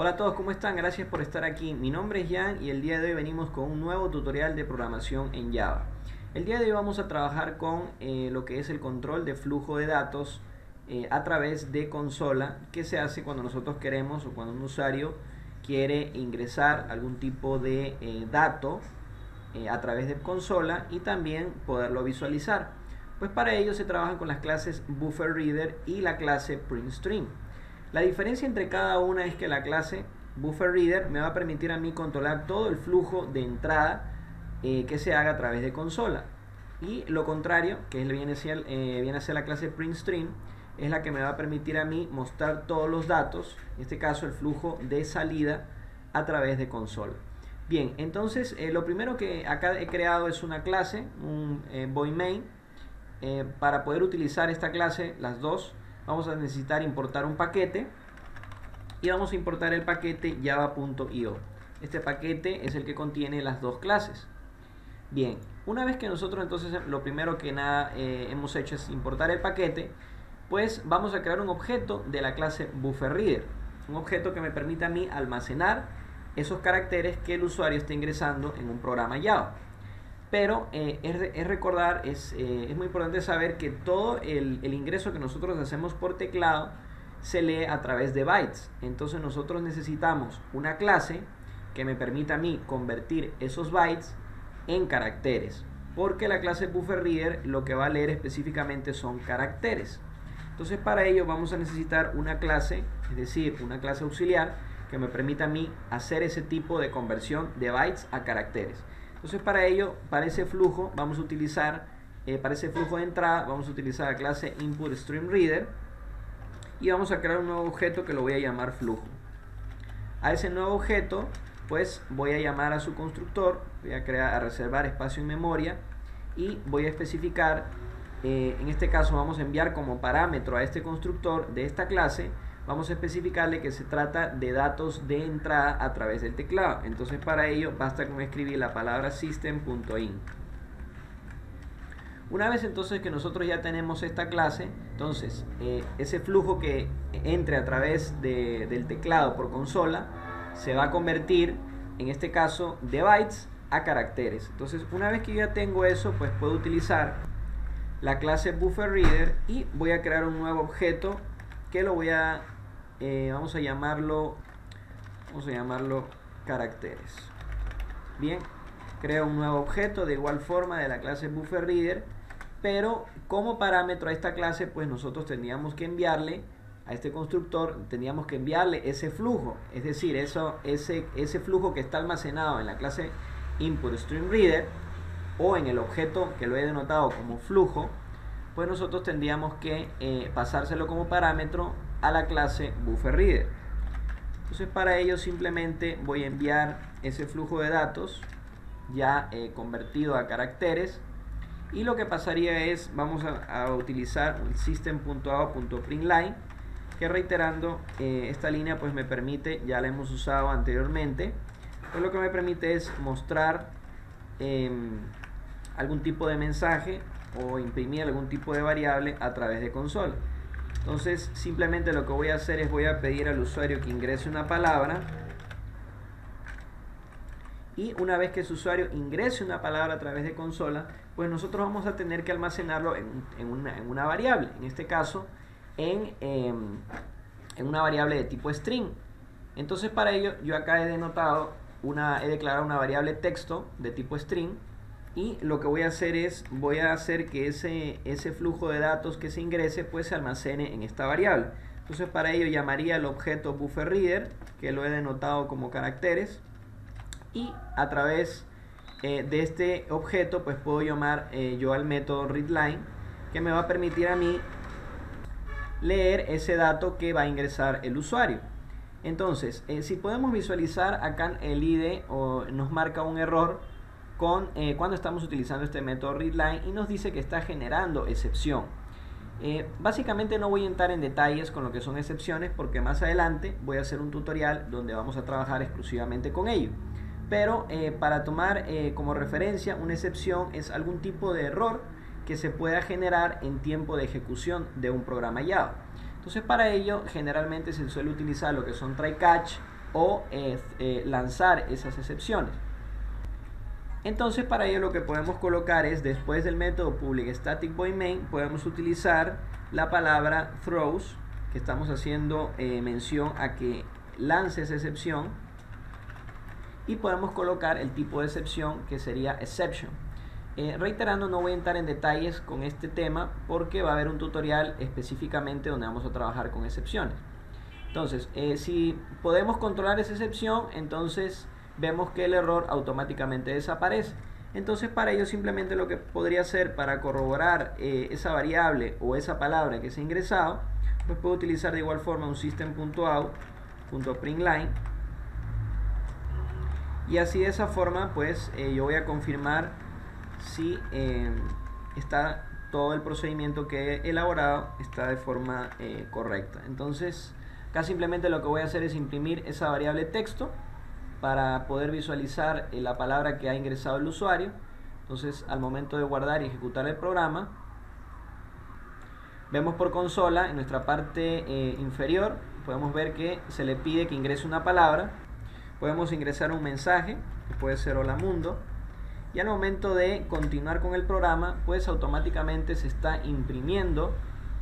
Hola a todos, ¿cómo están? Gracias por estar aquí. Mi nombre es Jan y el día de hoy venimos con un nuevo tutorial de programación en Java. El día de hoy vamos a trabajar con lo que es el control de flujo de datos a través de consola, que se hace cuando nosotros queremos o cuando un usuario quiere ingresar algún tipo de dato a través de consola y también poderlo visualizar. Pues para ello se trabajan con las clases BufferReader y la clase PrintStream. La diferencia entre cada una es que la clase BufferReader me va a permitir a mí controlar todo el flujo de entrada que se haga a través de consola. Y lo contrario, que viene a ser la clase PrintStream, es la que me va a permitir a mí mostrar todos los datos, en este caso el flujo de salida a través de consola. Bien, entonces lo primero que acá he creado es una clase, un void main. Para poder utilizar esta clase, las dos, vamos a necesitar importar un paquete y vamos a importar el paquete java.io. Este paquete es el que contiene las dos clases. Bien, una vez que nosotros entonces lo primero que nada hemos hecho es importar el paquete, pues vamos a crear un objeto de la clase BufferReader, un objeto que me permita a mí almacenar esos caracteres que el usuario está ingresando en un programa Java. Pero es muy importante saber que todo el ingreso que nosotros hacemos por teclado se lee a través de bytes. Entonces nosotros necesitamos una clase que me permita a mí convertir esos bytes en caracteres, porque la clase BufferReader lo que va a leer específicamente son caracteres. Entonces para ello vamos a necesitar una clase, es decir, una clase auxiliar que me permita a mí hacer ese tipo de conversión de bytes a caracteres. Entonces para ello, para ese flujo vamos a utilizar, para ese flujo de entrada vamos a utilizar la clase InputStreamReader y vamos a crear un nuevo objeto que lo voy a llamar flujo. A ese nuevo objeto pues voy a llamar a su constructor, voy a reservar espacio en memoria y voy a especificar, en este caso vamos a enviar como parámetro a este constructor de esta clase, vamos a especificarle que se trata de datos de entrada a través del teclado. Entonces para ello basta con escribir la palabra system.in. Una vez entonces que nosotros ya tenemos esta clase, entonces ese flujo que entre a través del teclado por consola se va a convertir, en este caso, de bytes a caracteres. Entonces una vez que ya tengo eso, pues puedo utilizar la clase BufferReader y voy a crear un nuevo objeto que lo voy a vamos a llamarlo caracteres. Bien, creo un nuevo objeto de igual forma de la clase BufferReader, pero como parámetro a esta clase pues nosotros tendríamos que enviarle a este constructor, tendríamos que enviarle ese flujo, es decir, ese flujo que está almacenado en la clase InputStreamReader o en el objeto que lo he denotado como flujo, pues nosotros tendríamos que pasárselo como parámetro a la clase BufferReader. Entonces para ello simplemente voy a enviar ese flujo de datos ya convertido a caracteres, y lo que pasaría es, vamos a utilizar un system.out.println, que reiterando esta línea pues me permite, ya la hemos usado anteriormente, pues lo que me permite es mostrar algún tipo de mensaje o imprimir algún tipo de variable a través de consola. Entonces simplemente lo que voy a hacer es voy a pedir al usuario que ingrese una palabra, y una vez que su usuario ingrese una palabra a través de consola, pues nosotros vamos a tener que almacenarlo en una variable, en este caso en una variable de tipo string. Entonces para ello yo acá he declarado una variable texto de tipo string, y lo que voy a hacer es voy a hacer que ese flujo de datos que se ingrese pues se almacene en esta variable. Entonces para ello llamaría el objeto BufferReader, que lo he denotado como caracteres, y a través de este objeto pues puedo llamar yo al método readLine, que me va a permitir a mí leer ese dato que va a ingresar el usuario. Entonces si podemos visualizar acá el IDE nos marca un error cuando estamos utilizando este método readLine y nos dice que está generando excepción. Básicamente no voy a entrar en detalles con lo que son excepciones, porque más adelante voy a hacer un tutorial donde vamos a trabajar exclusivamente con ello. Pero para tomar como referencia, una excepción es algún tipo de error que se pueda generar en tiempo de ejecución de un programa Java. Entonces para ello generalmente se suele utilizar lo que son try catch o lanzar esas excepciones. Entonces para ello lo que podemos colocar es, después del método public static void main, podemos utilizar la palabra throws, que estamos haciendo mención a que lance esa excepción, y podemos colocar el tipo de excepción, que sería exception. Reiterando, no voy a entrar en detalles con este tema porque va a haber un tutorial específicamente donde vamos a trabajar con excepciones. Entonces, si podemos controlar esa excepción, entonces vemos que el error automáticamente desaparece. Entonces para ello simplemente lo que podría hacer para corroborar esa variable o esa palabra que se ha ingresado, pues puedo utilizar de igual forma un system.out.println, y así de esa forma pues yo voy a confirmar si está todo el procedimiento que he elaborado está de forma correcta. Entonces acá simplemente lo que voy a hacer es imprimir esa variable texto para poder visualizar la palabra que ha ingresado el usuario. Entonces al momento de guardar y ejecutar el programa, vemos por consola en nuestra parte inferior, podemos ver que se le pide que ingrese una palabra. Podemos ingresar un mensaje que puede ser hola mundo, y al momento de continuar con el programa pues automáticamente se está imprimiendo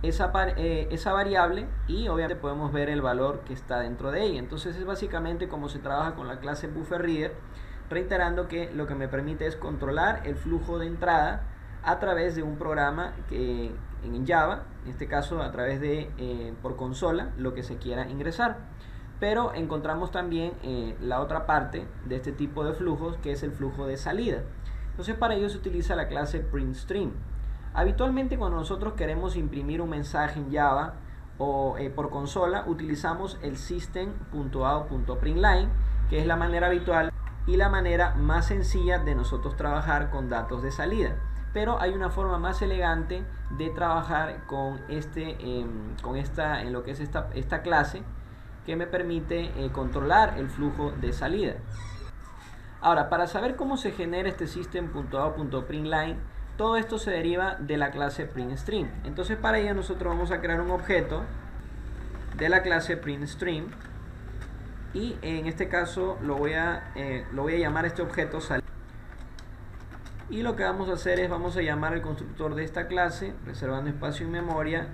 esa variable, y obviamente podemos ver el valor que está dentro de ella. Entonces es básicamente como se trabaja con la clase BufferReader, reiterando que lo que me permite es controlar el flujo de entrada a través de un programa que en Java, en este caso a través de por consola, lo que se quiera ingresar. Pero encontramos también la otra parte de este tipo de flujos, que es el flujo de salida. Entonces para ello se utiliza la clase printStream. Habitualmente cuando nosotros queremos imprimir un mensaje en Java o por consola, utilizamos el system.out.println, que es la manera habitual y la manera más sencilla de nosotros trabajar con datos de salida. Pero hay una forma más elegante de trabajar con esta clase, que me permite controlar el flujo de salida. Ahora, para saber cómo se genera este system.out.println, todo esto se deriva de la clase printStream. Entonces para ello nosotros vamos a crear un objeto de la clase printStream, y en este caso lo voy a llamar este objeto salida. Y lo que vamos a hacer es, vamos a llamar al constructor de esta clase, reservando espacio en memoria,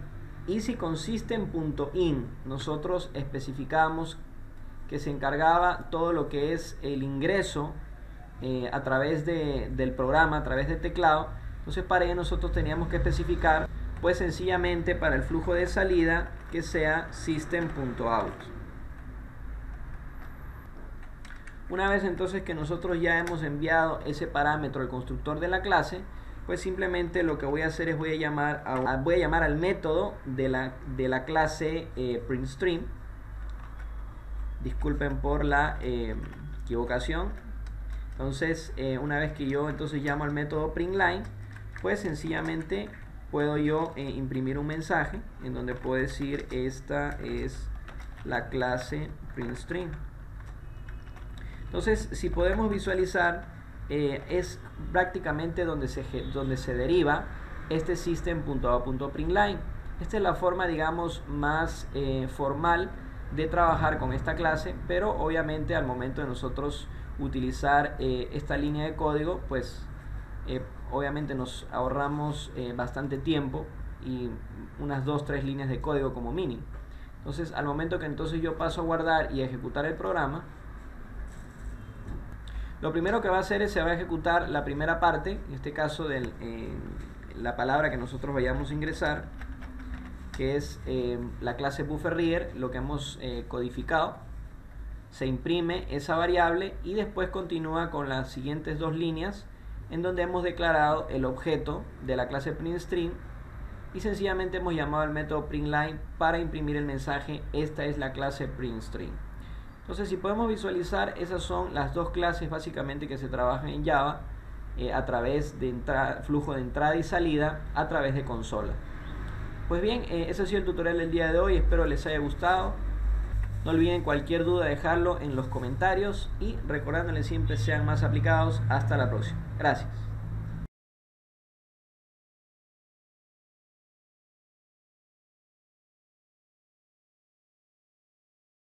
y si con system.in nosotros especificamos que se encargaba todo lo que es el ingreso a través del programa, a través del teclado, entonces para ello nosotros teníamos que especificar pues sencillamente para el flujo de salida que sea system.out. Una vez entonces que nosotros ya hemos enviado ese parámetro al constructor de la clase, pues simplemente lo que voy a hacer es voy a llamar al método de la clase printStream. Disculpen por la equivocación. Entonces una vez que yo entonces llamo al método println, pues sencillamente puedo yo imprimir un mensaje en donde puedo decir esta es la clase printStream. Entonces si podemos visualizar, es prácticamente donde se deriva este system.out.println. Esta es la forma, digamos, más formal de trabajar con esta clase, pero obviamente al momento de nosotros utilizar esta línea de código, pues obviamente nos ahorramos bastante tiempo y unas 2-3 líneas de código como mínimo. Entonces al momento que entonces yo paso a guardar y a ejecutar el programa, lo primero que va a hacer es se va a ejecutar la primera parte, en este caso de la palabra que nosotros vayamos a ingresar, que es la clase BufferReader, lo que hemos codificado. Se imprime esa variable y después continúa con las siguientes dos líneas en donde hemos declarado el objeto de la clase printStream y sencillamente hemos llamado al método println para imprimir el mensaje esta es la clase printStream. Entonces si podemos visualizar, esas son las dos clases básicamente que se trabajan en Java a través de flujo de entrada y salida a través de consola. Pues bien, ese ha sido el tutorial del día de hoy, espero les haya gustado. No olviden cualquier duda dejarlo en los comentarios y recordándoles siempre sean más aplicados. Hasta la próxima. Gracias.